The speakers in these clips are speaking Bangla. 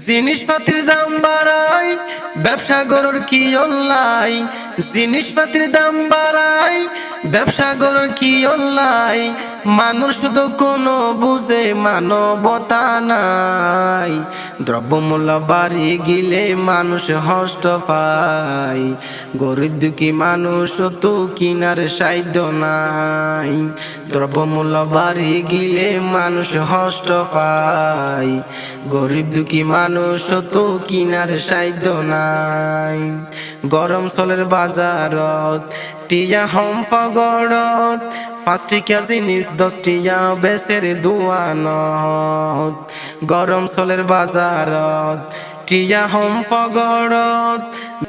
জিনিসপাতির দাম বাড়াই, ব্যবসা গরুর কি অনলাই। জিনিসপাতির দাম বাড়াই, ব্যবসা গরুর কি অনলাই। মানুষ শুধু কোনো বুঝে মানবতা নাই। দ্রব্যমূল্য বাড়ি গিলে মানুষ হষ্ট পায়, গরিব দুঃখী মানুষ তো কিনার সাধ্য নাই। দ্রব্যমূল্য বাড়ি গিলে মানুষ হষ্ট পায়, গরিব দুঃখী মানুষ তো কিনার সাধ্য নাই। গরম চলের বাজারত টিয়া হম্পা গড়ত, 5 টিকা জিনিস 10 টিয়া বেচের দোয়ানত। গরম চলের বাজারত টিয়া হম্পা গড়ত,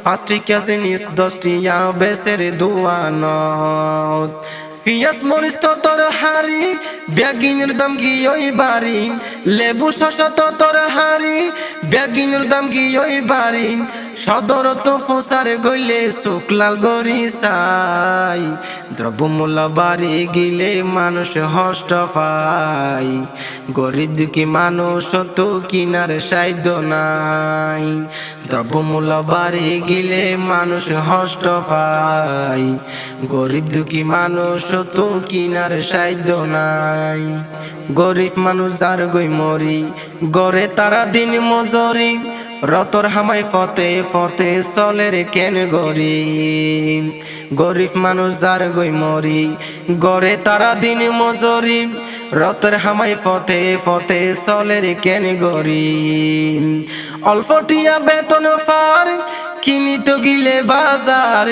5 টিকা জিনিস 10 টিয়া বেচের দোয়ানত। পিয়াজ মরিচ তোর হারি, বেগিনের দাম গিয়ে বাড়ি। লেবু শসা তোর হারি, বেগিনের দাম গিয়ে বাড়ি। সদর তো ফোসার গইলে শুক্লাল গরি চাই। দ্রব্যমূল্য বাড়ি গিলে মানুষ হষ্ট পায়, গরিব দুঃখী মানুষ তো কিনার সাধ্য নাই। দ্রব্যমূল্য বাড়ি গিলে মানুষ হষ্ট পায়, গরিব দুঃখী মানুষ তো কিনার সাধ্য নাই। গরিব মানুষ যার গই মরি, গড়ে তারা দিন মজুরি। রতর হামাই ফতে ফতে চলের কেন গরিব। গরিব মানুষ যার গই মরি, গড়ে তারা দিন মজুরি। রতর হামাই ফতে ফতে চলের কেন গরিব। অল্প টিয়া বেতন পার কিনিত গিলে বাজার,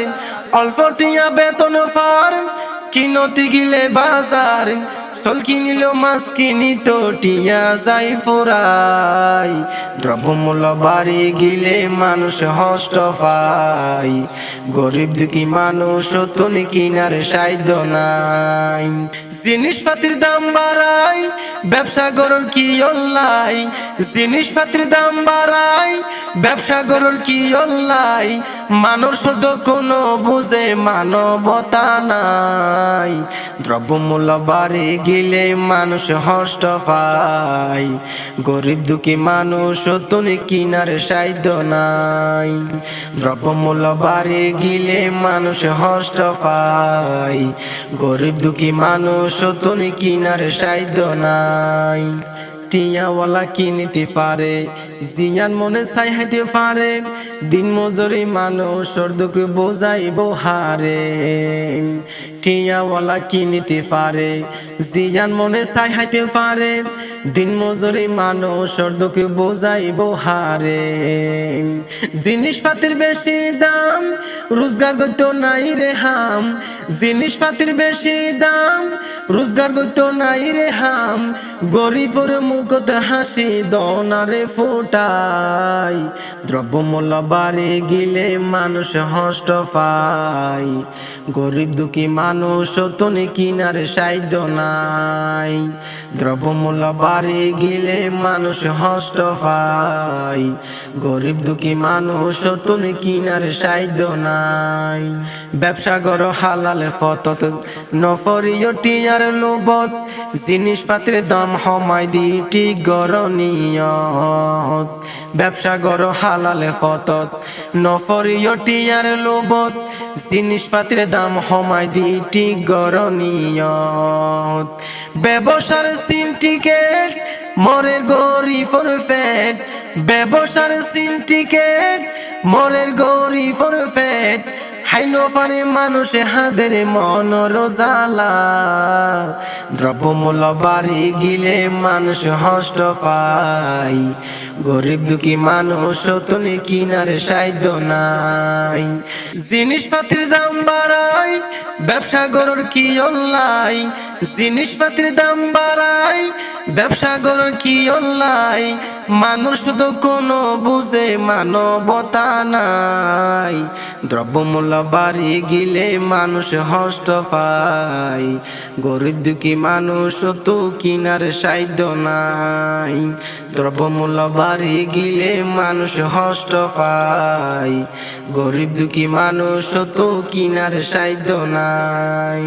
অল্প টিয়া বেতন পার কিনতে গিলে বাজার। চল কিনিল মাছ কিনিত টিয়া যাই ফুরাই। দ্রব্যমূল্য বাড়ি গিলে মানুষ হষ্ট পায়, গরিব দুঃখী মানুষ তো কিনার সাধ্য নাই। জিনিসপাতির দাম বাড়াই, ব্যবসা গরুর কি অনলাই। জিনিসপাতির দাম বাড়াই, ব্যবসা গরুর কি অনলাই। মানুষ শুধু কোনো বুঝে মানবতা নাই। দ্রব্যমূল্য বাড়ি গিলে মানুষ হষ্ট পায়, গরিব দুঃখী মানুষ তো কিনার সাধ্য নাই। দ্রব্যমূল্য বাড়ি গিলে মানুষ হষ্ট পায়, গরিব দুঃখী মানুষ তো কিনার সাধ্য নাই। টিয়াওয়ালা কিনিতে পারে, জিয়ান মনে চাই হাইতে পারে। দিন মজুরি মানুষ দুঃখ বোঝাইব হারে। টিয়াওয়ালা কিনিতে পারে, জিয়ান মনে চাই হাইতে পারে। দিন মজুরি মানুষ দুঃখ বোঝাইব হারে। জিনিসপাতির বেশি দাম, রোজগার করতো নাই রে হাম। জিনিসপাতির বেশি দাম, রোজগার করতো নাই রে হাম। গরিবর মুখত হাসি দনারে ফোটাই। দ্রব্যমূল্য বাড়ি গিলে মানুষ হষ্ট পায়, গরিব দুঃখী মানুষ তো কিনার সাধ্য নাই। দ্রব্যমূল্য বাড়ি গিলে মানুষ হষ্ট পায়, গরিব দুঃখী মানুষ তো কিনার সাধ্য নাই। ব্যবসা গড় হালাল ফতত নফরিয় টিয়ার লোভত। জিনিসপাতির দাম হমাই দিটি গরণীয়ত। ব্যবসা গড় হালাল ফতত নফরিয় টিয়ার লোভত। জিনিসপাতির দাম হমাই দিটি গরণীয়ত। ব্যবসার সিন্ডিকেট মরের গরিবর পেট। ব্যবসার সিন্ডিকেট মরের গরিবর পেট। হাইনো পারে মানুষে হাদের মনর জ্বালা। দ্রব্যমূল্য বাড়ি গিলে মানুষ হষ্ট পায়, গরিব দুঃখী মানুষ তো কিনার সাধ্য নাই। জিনিসপাতির দাম বাড়াই, ব্যবসা গরুর কি অনলাই। জিনিসপাতির দাম বাড়াই, ব্যবসা গরুর কি অনলাই। মানুষ শুধু কোনো বুঝে মানবতা নাই। দ্রব্যমূল্য বাড়ি গিলে মানুষ হষ্ট পায়, গরিব দুঃখী মানুষ তো কিনার সাধ্য নাই। দ্রব্যমূল্য বাড়ি গিলে মানুষ হষ্ট পায়, গরিব দুঃখী মানুষ তো কিনার সাধ্য নাই।